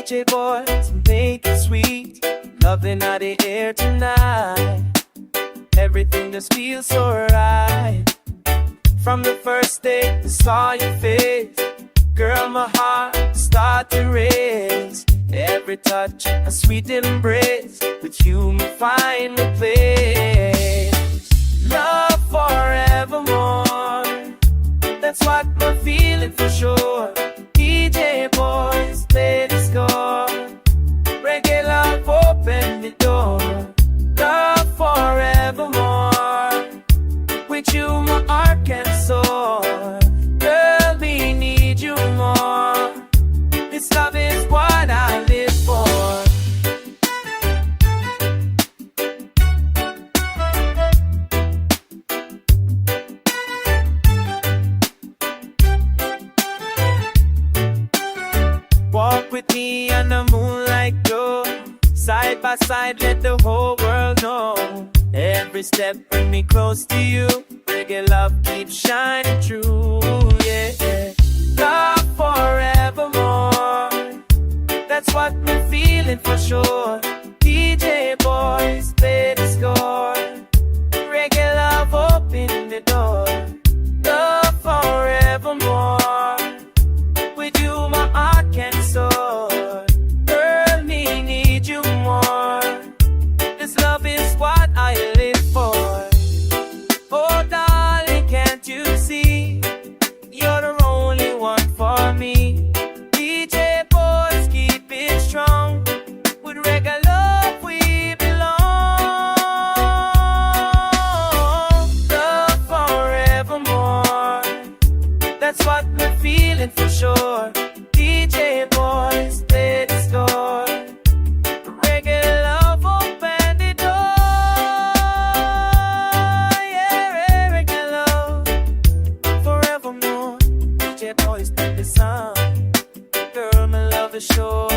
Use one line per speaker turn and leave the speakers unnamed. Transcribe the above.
DJ boys, make it sweet. Loving out the air tonight. Everything just feels so right. From the first day I saw your face, girl, my heart start to race. Every touch a sweet embrace. With you, me find a place. Love forevermore. That's what we're feeling for sure. DJ boys, play the score. Reggae love, open the door. Love forevermore. With you, my heart can soar. Girl, we need you more. This love is what I live for. Walk with me on the moonlight glow. Side by side, let the whole world know. Every step bring me close to you. Reggae love keeps shining true, yeah. Love forevermore. That's what we're feeling for sure. DJ boys, play the score. Reggae love, open the door. Love forevermore. With you, my heart can soar. Girl, me need you more. This love is what I live for. Oh, darling, can't you see? You're the only one for me. DJ boys, keep it strong. With reggae love, we belong. Love forevermore. That's what we're feeling for sure. DJ boys, play the score. Reggae love, open the door. Yeah, reggae love, forevermore. DJ boys, play the song. Girl, my love is sure.